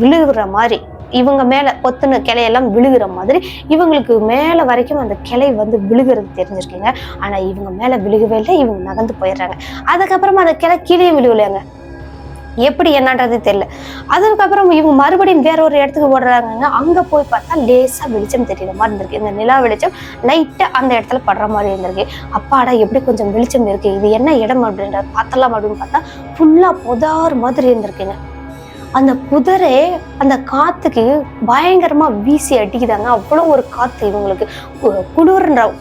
விழுகிற மாதிரி, இவங்க மேல பொத்துன கிளையெல்லாம் விழுகிற மாதிரி இவங்களுக்கு மேல வரைக்கும் அந்த கிளை விழுகிறது தெரிஞ்சிருக்கீங்க. ஆனா இவங்க மேல விழுகவே இல்லை, இவங்க நகர்ந்து போயிடுறாங்க. அதுக்கப்புறமா அந்த கிளை கீழே விழுவலையாங்க, எப்படி என்னன்றது தெரியல. அதுக்கப்புறம் இவங்க மறுபடியும் வேற ஒரு இடத்துக்கு ஓடுறாங்க. அங்க போய் பார்த்தா லேசா வெளிச்சம் தெரியற மாதிரி இருந்திருக்கு. இந்த நிலா வெளிச்சம் லைட்டா அந்த இடத்துல படுற மாதிரி இருந்திருக்கு. அப்பாடா எப்படி கொஞ்சம் வெளிச்சம் இருக்கு, இது என்ன இடம் அப்படின்ற பார்த்தலாம் அப்படின்னு பார்த்தா ஃபுல்லா புதார் மாதிரி இருந்திருக்குங்க. அந்த புதரே அந்த காத்துக்கு பயங்கரமா வீசி அடிக்குதாங்க. அவ்வளவு ஒரு காத்து இவங்களுக்கு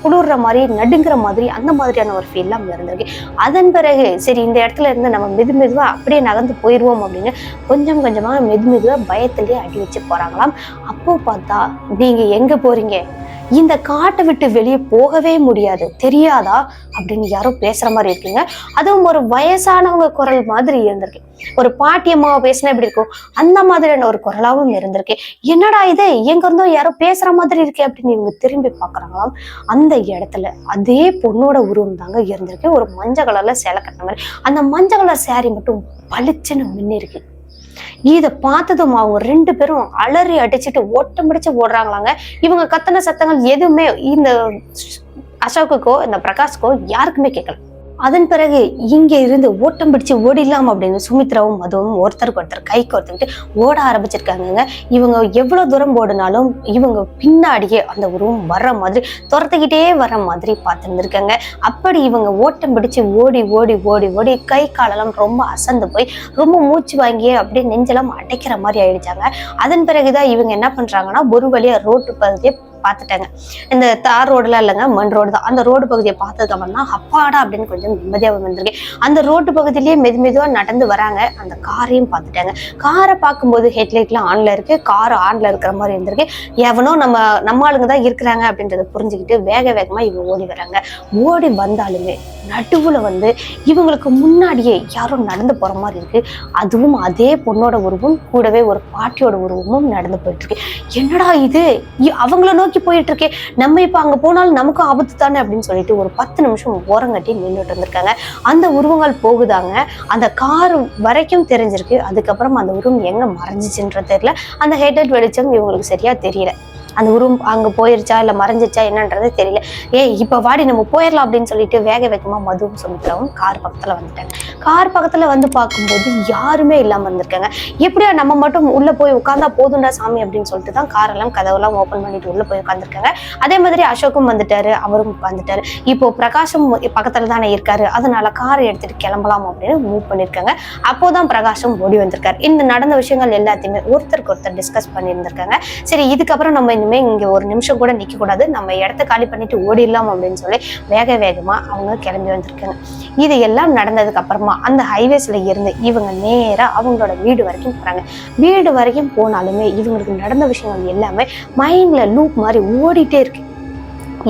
குளிர்ற மாதிரி நடுங்கிற மாதிரி அந்த மாதிரியான ஒரு ஃபீல் எல்லாம் இருந்திருக்கு. அதன் பிறகு சரி இந்த இடத்துல இருந்து நம்ம மெதுவா அப்படியே நகர்ந்து போயிடுவோம் அப்படின்னு கொஞ்சம் கொஞ்சமா மெதுவா பயத்திலேயே அடி வச்சு போறாங்களாம். அப்போ பார்த்தா நீங்க எங்க போறீங்க, இந்த காட்டை விட்டு வெளியே போகவே முடியாது தெரியாதா அப்படின்னு யாரோ பேசுற மாதிரி இருக்குங்க. அதுவும் ஒரு வயசானவங்க குரல் மாதிரி இருந்திருக்கு. ஒரு பாட்டியம்மாவை பேசினா எப்படி இருக்கும் அந்த மாதிரியான ஒரு குரலாவும் இருந்திருக்கு. என்னடா இது எங்க இருந்தோ யாரோ பேசுற மாதிரி இருக்கு அப்படின்னு இவங்க திரும்பி பாக்குறாங்களாம். அந்த இடத்துல அதே பொண்ணோட உருவம் தாங்க இருந்திருக்கு. ஒரு மஞ்சள் கலர்ல சேலை கட்டின மாதிரி, அந்த மஞ்சள் கலர் சேரீ மட்டும் பளிச்சுன்னு மின்னிருக்கு. இதை பார்த்ததும் அவங்க ரெண்டு பேரும் அலறி அடிச்சுட்டு ஓட்டம் பிடிச்சு ஓடுறாங்களாங்க. இவங்க கத்தன சத்தங்கள் எதுவுமே இந்த அசோக்குக்கோ இந்த பிரகாஷ்கோ யாருக்குமே கேட்கல. அதன் பிறகு இங்க இருந்து ஓட்டம் பிடிச்சு ஓடிடலாம் அப்படின்னு சுமித்ராவும் மதுவும் ஒருத்தருக்கு ஒருத்தர் கை கோர்த்துக்கிட்டு ஓட ஆரம்பிச்சிருக்காங்க. இவங்க எவ்வளவு தூரம் ஓடினாலும் இவங்க பின்னாடியே அந்த உருவம் வர்ற மாதிரி துரத்துக்கிட்டே வர்ற மாதிரி பார்த்துருந்துருக்காங்க. அப்படி இவங்க ஓட்டம் பிடிச்சு ஓடி ஓடி ஓடி ஓடி கை காலெல்லாம் ரொம்ப அசந்து போய் ரொம்ப மூச்சு வாங்கி அப்படியே நெஞ்செல்லாம் அடைக்கிற மாதிரி ஆயிடுச்சாங்க. அதன் பிறகுதான் இவங்க என்ன பண்றாங்கன்னா ஒரு வழியா ரோட்டு பகுதியை பார்த்துட்டாங்க. இந்த தார் ரோடுலாம் இல்லைங்க, மண் ரோடு தான். அந்த ரோடு பகுதியை பார்த்ததுக்கு அப்புறம் தான் அப்பாடா அப்படின்னு கொஞ்சம் நிம்மதியாக வந்திருக்கேன். அந்த ரோட்டு பகுதியிலேயே மெதுவா நடந்து வராங்க. அந்த காரையும் பார்த்துட்டாங்க. காரை பார்க்கும்போது ஹெட்லைட்லாம் ஆன்ல இருக்கு, கார் ஆன்ல இருக்கிற மாதிரி இருந்திருக்கு. எவனோ நம்ம ஆளுங்க தான் இருக்கிறாங்க அப்படின்றத புரிஞ்சுக்கிட்டு வேகமா இவங்க ஓடி வராங்க. ஓடி வந்தாலுமே நடுவுல இவங்களுக்கு முன்னாடியே யாரோ நடந்து போற மாதிரி இருக்கு. அதுவும் அதே பொண்ணோட உருவம் கூடவே ஒரு பாட்டியோட உருவமும் நடந்து போயிட்டு இருக்கு. என்னடா இது, அவங்கள நோக்கி போயிட்டு இருக்கே, நம்ம இப்ப அங்க போனாலும் நமக்கும் ஆபத்து தானே அப்படின்னு சொல்லிட்டு ஒரு 10 நிமிஷம் ஓரங்கட்டி நின்றுட்டு இருந்திருக்காங்க. அந்த உருவங்கள் போகுதாங்க. அந்த கார் வரைக்கும் தெரிஞ்சிருக்கு. அதுக்கப்புறம் அந்த உருவம் எங்க மறைஞ்சிச்சுன்ற தெரியல. அந்த ஹெட்லைட் வெளிச்சம் இவங்களுக்கு சரியா தெரியல. அந்த உருவம் அங்க போயிருச்சா இல்ல மறைஞ்சிச்சா என்னன்றது தெரியல. இப்ப வாடி நம்ம போயிடலாம் அப்படின்னு சொல்லிட்டு வேகமா மதுவும் சுமித்ராவும் கார் பக்கத்துல வந்துட்டாங்க. கார் பக்கத்துல பார்க்கும்போது யாருமே இல்லாம இருந்திருக்காங்க. எப்படியா நம்ம மட்டும் உள்ள போய் உட்கார்ந்தா போதுண்டா சாமி அப்படின்னு சொல்லிட்டு தான் காரெல்லாம் கதவெல்லாம் ஓப்பன் பண்ணிட்டு உள்ள போய் உட்காந்துருக்காங்க. அதே மாதிரி அசோக்கும் வந்துட்டாரு, அவரும் உட்காந்துட்டாரு. இப்போ பிரகாஷும் பக்கத்துல தானே இருக்காரு, அதனால காரை எடுத்துட்டு கிளம்பலாம் அப்படின்னு மூவ் பண்ணிருக்காங்க. அப்போதான் பிரகாஷும் ஓடி வந்திருக்காரு. இந்த நடந்த விஷயங்கள் எல்லாத்தையுமே ஒருத்தருக்கு ஒருத்தர் டிஸ்கஸ் பண்ணியிருந்திருக்காங்க. சரி, இதுக்கப்புறம் நம்ம இங்க ஒரு நிமிஷம் கூட நிக்க கூடாது, நம்ம இடத்த காலி பண்ணிட்டு ஓடிடலாம் அப்படின்னு சொல்லி வேகமா அவங்க கிளம்பி வந்திருக்காங்க. இது எல்லாம் நடந்ததுக்கு அப்புறமா அந்த ஹைவேஸ்ல இருந்து இவங்க நேரா அவங்களோட வீடு வரைக்கும் போறாங்க. வீடு வரைக்கும் போனாலுமே இவங்களுக்கு நடந்த விஷயங்கள் எல்லாமே மைண்ட்ல லூப் மாதிரி ஓடிட்டே இருக்கு.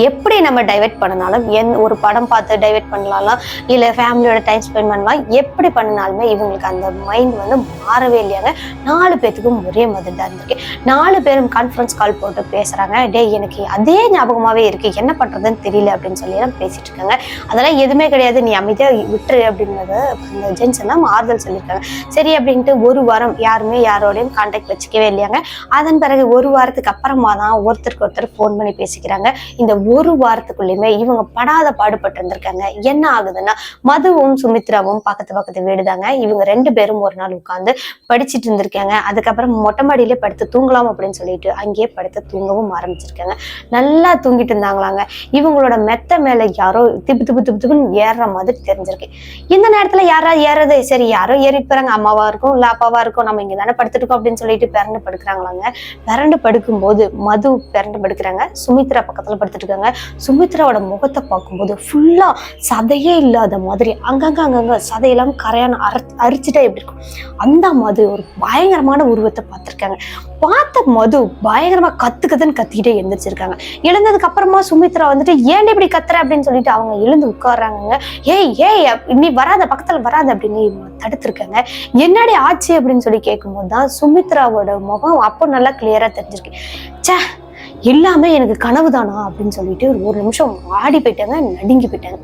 எப்படி நம்ம டைவெர்ட் பண்ணனாலும், ஒரு படம் பார்த்து டைவெர்ட் பண்ணலாம், இல்ல ஃபேமிலியோட டைம் ஸ்பெண்ட் பண்ணலாம், எப்படி பண்ணினாலுமே இவங்களுக்கு அந்த மைண்ட் மாறவே இல்லையாங்க. 4 பேத்துக்கும் ஒரே மாதிரி தான் இருந்திருக்கு. 4 பேரும் கான்ஃபரன்ஸ் கால் போட்டு பேசுறாங்க. எனக்கு அதே ஞாபகமாவே இருக்கு, என்ன பண்றதுன்னு தெரியல அப்படின்னு சொல்லி எல்லாம் பேசிட்டு இருக்காங்க. அதெல்லாம் எதுவுமே கிடையாது, நீ அமைதியா விட்டுரு அப்படின்றத அந்த ஜென்ஸ் எல்லாம் ஆறுதல் சொல்லியிருக்காங்க. சரி அப்படின்ட்டு ஒரு வாரம் யாருமே யாரோடையும் கான்டாக்ட் வச்சுக்கவே இல்லையாங்க. அதன் பிறகு ஒரு வாரத்துக்கு அப்புறமா தான் ஒருத்தருக்கு ஒருத்தர் ஃபோன் பண்ணி பேசிக்கிறாங்க. இந்த ஒரு வாரத்துக்குள்ளயுமே இவங்க படாத பாடுபட்டு இருந்திருக்காங்க. என்ன ஆகுதுன்னா, மதுவும் சுமித்ராவும் பக்கத்து வீடுதாங்க. இவங்க 2 பேரும் ஒரு நாள் உட்கார்ந்து படிச்சுட்டு இருந்திருக்காங்க. அதுக்கப்புறம் மொட்டை மாடியிலே படுத்து தூங்கலாம் அப்படின்னு சொல்லிட்டு அங்கேயே படுத்து தூங்கவும் ஆரம்பிச்சிருக்காங்க. நல்லா தூங்கிட்டு இருந்தாங்களாங்க. இவங்களோட மெத்த மேல யாரோ திப்புன்னு ஏறுற மாதிரி தெரிஞ்சிருக்கு. இந்த நேரத்துல யாராவது ஏறது, சரி யாரோ ஏறிட்டு போறாங்க, அம்மாவா இருக்கும் இல்ல அப்பாவா இருக்கும், நம்ம இங்க தானே படுத்துட்டு இருக்கோம் அப்படின்னு சொல்லிட்டு பிறண்டு படுக்கிறாங்களாங்க. பிறண்டு படுக்கும்போது மது பிறண்டு படுக்கிறாங்க, சுமித்ரா பக்கத்துல படுத்துட்டு இருக்காங்க. சுமித்ராவோட முகத்தை பார்க்கும்போது ஃபுல்லா சதையே இல்லாத மாதிரி அங்கங்க சதையெல்லாம் கரையான அரிச்சுட்டா எப்படி இருக்கும் அந்த மாதிரி ஒரு பயங்கரமான உருவத்தை பார்த்திருக்காங்க. பார்த்த மது பயங்கரமா கத்துக்குதுன்னு கத்திக்கிட்டே எழுந்திரிச்சிருக்காங்க. எழுந்ததுக்கு அப்புறமா சுமித்ரா ஏன் இப்படி கத்துற அப்படின்னு சொல்லிட்டு அவங்க எழுந்து உட்கார்றாங்க. ஏய் நீ வராத, பக்கத்துல வராத அப்படின்னு தடுத்திருக்காங்க. என்னடி ஆச்சு அப்படின்னு சொல்லி கேட்கும்போது தான் சுமித்ராவோட முகம் அப்போ நல்லா கிளியரா தெரிஞ்சிருக்கு. சே, எல்லாமே எனக்கு கனவு தானா அப்படின்னு சொல்லிட்டு ஒரு நிமிஷம் ஆடி போயிட்டாங்க, நடுங்கி போயிட்டாங்க.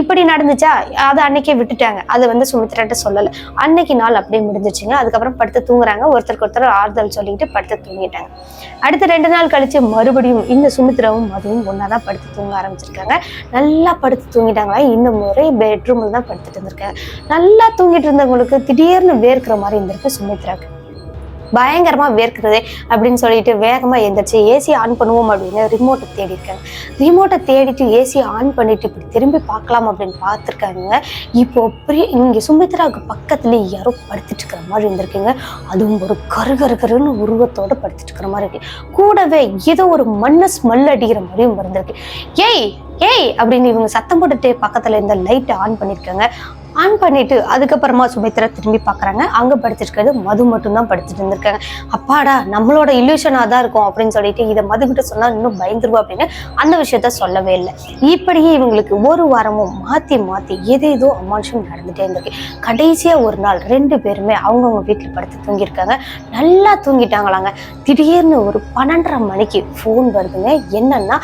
இப்படி நடந்துச்சா, அதை அன்னைக்கே விட்டுட்டாங்க. அது சுமித்ராட்ட சொல்லலை. அன்னைக்கு நாள் அப்படியே முடிஞ்சிச்சுங்க. அதுக்கப்புறம் படுத்து தூங்குறாங்க. ஒருத்தருக்கு ஒருத்தர் ஆறுதல் சொல்லிட்டு படுத்து தூங்கிட்டாங்க. அடுத்த 2 நாள் கழிச்சு மறுபடியும் இந்த சுமித்ராவும் அதுவும் ஒன்னாதான் படுத்து தூங்க ஆரம்பிச்சிருக்காங்க. நல்லா படுத்து தூங்கிட்டாங்களா. இந்த முறை பெட்ரூம்ல தான் படுத்துட்டு இருந்திருக்காங்க. நல்லா தூங்கிட்டு இருந்தவங்களுக்கு திடீர்னு வேர்க்கிற மாதிரி இருந்திருக்கு. சுமித்ராக்கு பயங்கரமா வேர்க்கிறது அப்படின்னு சொல்லிட்டு வேகமா எந்திரிச்சு ஏசி ஆன் பண்ணுவோம் அப்படின்னு ரிமோட்டை தேடி இருக்காங்க. ரிமோட்டை தேடிட்டு ஏசி ஆன் பண்ணிட்டு இப்படி திரும்பி பார்க்கலாம் அப்படின்னு பார்த்துருக்காங்க. இப்போ இங்க சுமித்ராவுக்கு பக்கத்துல யாரோ படுத்துட்டு இருக்கிற மாதிரி இருந்திருக்குங்க. அதுவும் ஒரு கருகருன்னு உருவத்தோட படுத்துட்டு இருக்கிற மாதிரி இருக்கு. கூடவே ஏதோ ஒரு மண்ணை ஸ்மெல் அடிக்கிற மாதிரியும் இருந்திருக்கு. ஏய் அப்படின்னு இவங்க சத்தம் போட்டுட்டு பக்கத்துல இருந்த லைட்டை ஆன் பண்ணிருக்காங்க. ஆன் பண்ணிட்டு அதுக்கப்புறமா சுமித்ரா திரும்பி பாக்குறாங்க. அங்க படுத்துருக்கிறது மது மட்டும் தான் படுத்துட்டு இருந்திருக்காங்க. அப்பாடா, நம்மளோட இல்யூஷனா தான் இருக்கும் அப்படின்னு சொல்லிட்டு இதை மது கிட்ட சொன்னா இன்னும் பயந்துருவா அப்படின்னு அந்த விஷயத்த சொல்லவே இல்லை. இப்படியே இவங்களுக்கு ஒரு வாரமும் மாத்தி ஏதேதோ அமானுஷம் நடந்துட்டே இருந்திருக்கு. கடைசியா ஒரு நாள் 2 பேருமே அவங்கவுங்க வீட்டுல படுத்து தூங்கியிருக்காங்க. நல்லா தூங்கிட்டாங்களாங்க. திடீர்னு ஒரு 12:30 மணிக்கு போன் வருதுங்க. என்னன்னா,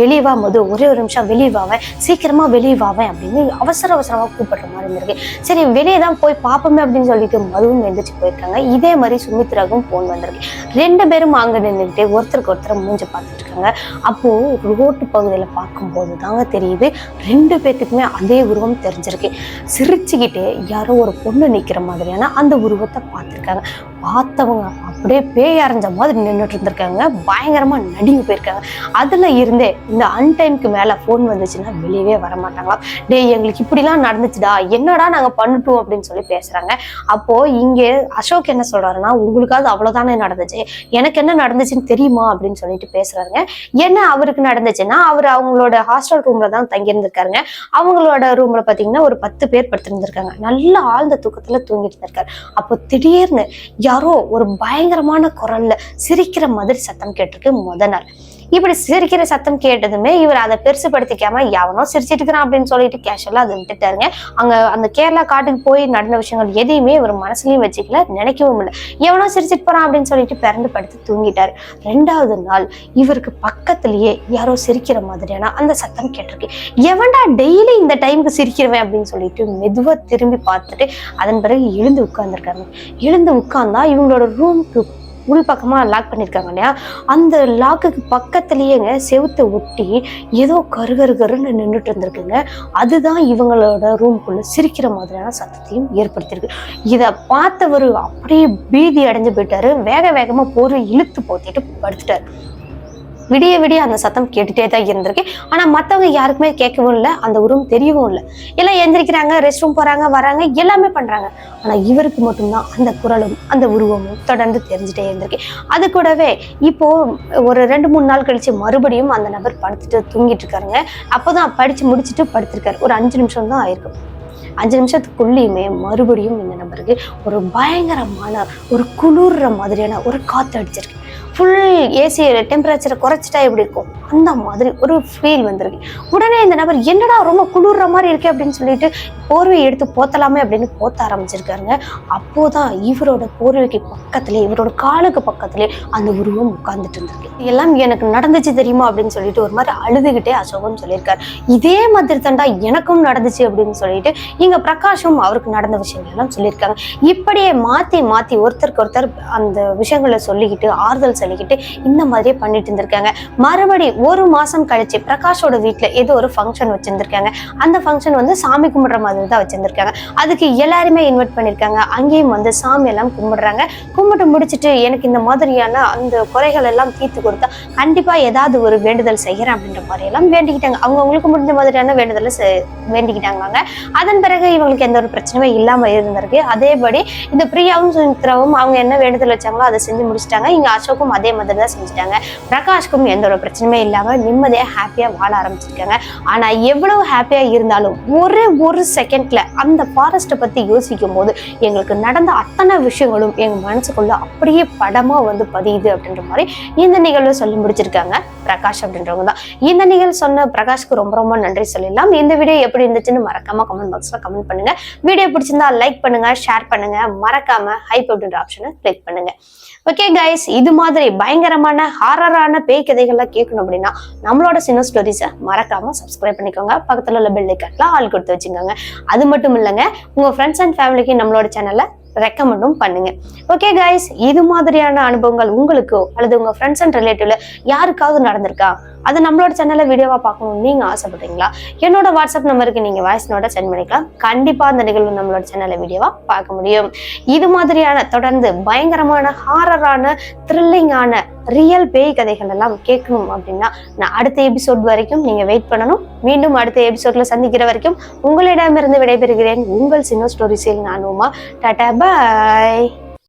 வெளியே வா மது, ஒரே ஒரு நிமிஷம் வெளியே வாவேன், சீக்கிரமா வெளியே வாவேன் அப்படின்னு அவசரமா கூப்பிடுற மாதிரி இருந்திருக்கு. சரி, வெளியே தான் போய் பாப்போமே அப்படின்னு சொல்லிட்டு மதுவும் எந்திரிச்சு போயிருக்காங்க. இதே மாதிரி சுமித்ராவுக்கும் போன் வந்திருக்கு. 2 பேரும் அங்க நின்றுட்டு ஒருத்தருக்கு ஒருத்தர் மூஞ்ச பார்த்துட்டு இருக்காங்க. அப்போ ரோட்டு பகுதியில பார்க்கும்போது தாங்க தெரியுது 2 பேத்துக்குமே அதே உருவம் தெரிஞ்சிருக்கு. சிரிச்சுக்கிட்டே யாரோ ஒரு பொண்ணு நிக்கிற மாதிரியான அந்த உருவத்தை பார்த்திருக்காங்க. பார்த்தவங்க அப்படியே பேய் அரைஞ்ச மாதிரி நின்றுட்டு இருந்திருக்காங்க. பயங்கரமா நடுங்கி போயிருக்காங்க. அதுல இருந்தே இந்த அன்டைம்க்கு மேல போன் வந்துச்சுன்னா வெளியவே வர மாட்டாங்களாம். டேய் எங்களுக்கு இப்படிலாம் நடந்துச்சுடா, என்னடா நாங்க பண்ணிட்டோம் அப்படின்னு சொல்லி பேசுறாங்க. அப்போ இங்க அசோக் என்ன சொல்றாருன்னா, உங்களுக்காவது அவ்வளவுதானே நடந்துச்சு, எனக்கு என்ன நடந்துச்சுன்னு தெரியுமா அப்படின்னு சொல்லிட்டு பேசுறாருங்க. என்ன அவருக்கு நடந்துச்சுன்னா, அவர் அவங்களோட ஹாஸ்டல் ரூம்ல தான் தங்கி இருந்திருக்காருங்க. அவங்களோட ரூம்ல பாத்தீங்கன்னா ஒரு 10 பேர் படுத்திருந்திருக்காங்க. நல்ல ஆழ்ந்த தூக்கத்துல தூங்கிட்டு இருக்காரு. அப்போ திடீர்னு யாரோ ஒரு பயங்கரமான குரல்ல சிரிக்கிற மாதிரி சத்தம் கேட்டிருக்கு முத நாள். இப்படி சிரிக்கிற சத்தம் கேட்டதுமே இவர் அதை பெருசுபடுத்திக்காம எவனோ சிரிச்சிட்டு இருக்கிறான் அப்படின்னு சொல்லிட்டு கேஷுவலா அதை விட்டுட்டாருங்க. அங்க அந்த கேரளா காட்டுக்கு போய் நடந்த விஷயங்கள் எதையுமே இவர் மனசுலயும் வச்சுக்கல, நினைக்கவும் இல்லை. எவனோ சிரிச்சிட்டு போறான் அப்படின்னு சொல்லிட்டு பிறந்து படுத்து தூங்கிட்டாரு. 2வது நாள் இவருக்கு பக்கத்திலேயே யாரோ சிரிக்கிற மாதிரியான அந்த சத்தம் கேட்டிருக்கு. எவன்டா டெய்லி இந்த டைமுக்கு சிரிக்கிறவன் அப்படின்னு சொல்லிட்டு மெதுவா திரும்பி பார்த்துட்டு அதன் பிறகு எழுந்து உட்கார்ந்துருக்காங்க. எழுந்து உட்கார்ந்தா இவங்களோட ரூமுக்கு உள் பக்கமா லாக் பண்ணிருக்காங்க இல்லையா, அந்த லாக்குக்கு பக்கத்திலேயேங்க செவுத்தை ஒட்டி ஏதோ கருன்னு நின்றுட்டு இருந்திருக்குங்க. அதுதான் இவங்களோட ரூம்குள்ள சிரிக்கிற மாதிரியான சத்தத்தையும் ஏற்படுத்தியிருக்கு. இதை பார்த்தவர் அப்படியே பீதி அடைஞ்சு போயிட்டாரு. வேகமா போர்வை இழுத்து போத்திட்டு படுத்துட்டாரு. விடிய விடிய அந்த சத்தம் கேட்டுட்டே தான் இருந்திருக்கு. ஆனா மத்தவங்க யாருக்குமே கேட்கவும் இல்லை, அந்த உருவம் தெரியவும் இல்லை. எல்லாம் எந்திரிக்கிறாங்க, ரெஸ்ட் ரூம் போறாங்க, வராங்க, எல்லாமே பண்றாங்க. ஆனா இவருக்கு மட்டும்தான் அந்த குரலும் அந்த உருவமும் தொடர்ந்து தெரிஞ்சுட்டே இருந்திருக்கு. அது கூடவே இப்போ ஒரு 2-3 நாள் கழிச்சு மறுபடியும் அந்த நபர் படுத்துட்டு தூங்கிட்டு இருக்காருங்க. அப்போதான் படிச்சு முடிச்சுட்டு படுத்திருக்காரு. ஒரு 5 நிமிஷம் தான் ஆயிருக்கும். 5 நிமிஷத்துக்குள்ளேயுமே மறுபடியும் இந்த நபருக்கு ஒரு பயங்கரமான ஒரு குளிர்ற மாதிரியான ஒரு காத்து அடிச்சிருக்கு. ஃபுல் ஏசி டெம்பரேச்சரை குறைச்சிட்டா எப்படி இருக்கும் அந்த மாதிரி ஒரு ஃபீல் வந்திருக்கு. உடனே இந்த நபர் என்னடா ரொம்ப குளிர்ற மாதிரி இருக்கே அப்படின்னு சொல்லிட்டு போர்வையை எடுத்து போத்தலாமே அப்படின்னு போத்த ஆரம்பிச்சிருக்காருங்க. அப்போதான் இவரோட போர்வைக்கு பக்கத்திலே, இவரோட காலுக்கு பக்கத்திலே அந்த உருவம் உட்கார்ந்துட்டு இருந்திருக்கு. எல்லாம் எனக்கு நடந்துச்சு தெரியுமா அப்படின்னு சொல்லிட்டு ஒரு மாதிரி அழுதுகிட்டே அசோகம் சொல்லியிருக்காரு. இதே மாதிரி தாண்டா எனக்கும் நடந்துச்சு அப்படின்னு சொல்லிட்டு இங்க பிரகாஷும் அவருக்கு நடந்த விஷயங்கள் எல்லாம் சொல்லியிருக்காங்க. இப்படியே மாத்தி மாத்தி ஒருத்தருக்கு ஒருத்தர் அந்த விஷயங்களை சொல்லிக்கிட்டு ஆறுதல் சொல்லிக்கிட்டு இந்த மாதிரியே பண்ணிட்டு இருந்திருக்காங்க. மறுபடி 1 மாசம் கழிச்சு பிரகாஷோட வீட்டுல ஏதோ ஒரு ஃபங்க்ஷன் வச்சிருந்திருக்காங்க. அந்த ஃபங்க்ஷன் வந்து சாமி கும்பிடுற மாதிரி தான் வச்சிருந்திருக்காங்க. அதுக்கு எல்லாருமே இன்வைட் பண்ணிருக்காங்க. அங்கேயும் வந்து சாமி எல்லாம் கும்பிடுறாங்க. கும்பிட்டு முடிச்சுட்டு எனக்கு இந்த மாதிரியான அந்த குறைகள் எல்லாம் தீர்த்து கொடுத்தா கண்டிப்பா ஏதாவது ஒரு வேண்டுதல் செய்யறேன் அப்படின்ற மாதிரி எல்லாம் வேண்டிக்கிட்டாங்க. அவங்களுக்கு முடிஞ்ச மாதிரியான வேண்டுதலை வேண்டிக்கிட்டாங்க. அதன் பிறகு இவங்களுக்கு எந்த ஒரு பிரச்சனையுமே இல்லாம இருந்திருக்கு. அதேபடி இந்த பிரியாவும் சுமித்ராவும் அவங்க என்ன வேண்டுதல் வச்சாங்களோ அதை செஞ்சு முடிச்சிட்டாங்க. இங்க அசோக்கும் அதே மாதிரி தான் செஞ்சுட்டாங்க. பிரகாஷ்க்கும் எந்த ஒரு பிரச்சனையுமே இல்லாம நிம்மதியா ஹாப்பியா வாழ ஆரம்பிச்சிருக்காங்க. ஆனா எவ்வளவு ஹாப்பியா இருந்தாலும் ஒரு செகண்ட்ல அந்த ஃபாரஸ்ட்டை பத்தி யோசிக்கும் போது எங்களுக்கு நடந்த அத்தனை விஷயங்களும் எங்க மனசுக்குள்ள அப்படியே படமா வந்து பதியுது அப்படின்ற மாதிரி இந்த நிகழ்வு சொல்லி முடிச்சிருக்காங்க பிரகாஷ் அப்படின்றவங்க தான். இந்த நிகழ்வு சொன்ன பிரகாஷ்க்கு ரொம்ப ரொம்ப நன்றி சொல்லிடலாம். இந்த வீடியோ எப்படி இருந்துச்சுன்னு மறக்காம கமெண்ட் பாக்ஸ்ல கமெண்ட் பண்ணுங்க. வீடியோ பிடிச்சிருந்தா லைக் பண்ணுங்க, ஷேர் பண்ணுங்க, மறக்காம ஹைப் அப்படின்ற ஆப்ஷனை கிளிக் பண்ணுங்க. ஓகே கைஸ், இது மாதிரி பயங்கரமான ஹாரரான பேய் கதைகள்லாம் கேட்கணும் அப்படின்னா நம்மளோட சினோ ஸ்டோரிஸை மறக்காம சப்ஸ்கிரைப் பண்ணிக்கோங்க. பக்கத்துல உள்ள பெல் ஐகான்ல ஆல் கொடுத்து வச்சுக்கோங்க. அது மட்டும் இல்லைங்க, உங்க ஃப்ரெண்ட்ஸ் அண்ட் ஃபேமிலிக்கு நம்மளோட சேனலை ரெக்கமெண்டும் பண்ணுங்க. ஓகே கைஸ், இது மாதிரியான அனுபவங்கள் உங்களுக்கோ அல்லது உங்க ஃப்ரெண்ட்ஸ் அண்ட் ரிலேட்டிவ்ல யாருக்காவது நடந்திருக்கா, அது நம்மளோட சேனல்ல வீடியோவா பார்க்கணும் நீங்க ஆசைப்படுறீங்களா, என்னோட வாட்ஸ்அப் நம்பருக்கு நீங்க வாய்ஸ் நோட்டை சென்ட் பண்ணிக்கலாம். கண்டிப்பா அந்த நிகழ்வு நம்மளோட சேனல்ல வீடியோவா பார்க்க முடியும். இது மாதிரியான தொடர்ந்து பயங்கரமான ஹாரரான த்ரில்லிங்கான ரியல் பேய் கதைகள் எல்லாம் கேட்கணும் அப்படின்னா நான் அடுத்த எபிசோட் வரைக்கும் நீங்க வெயிட் பண்ணணும். மீண்டும் அடுத்த எபிசோட்ல சந்திக்கிற வரைக்கும் உங்களிடமிருந்து விடைபெறுகிறேன். உங்கள் சினோ ஸ்டோரிஸில் நான் உமா. டாடா பாய்.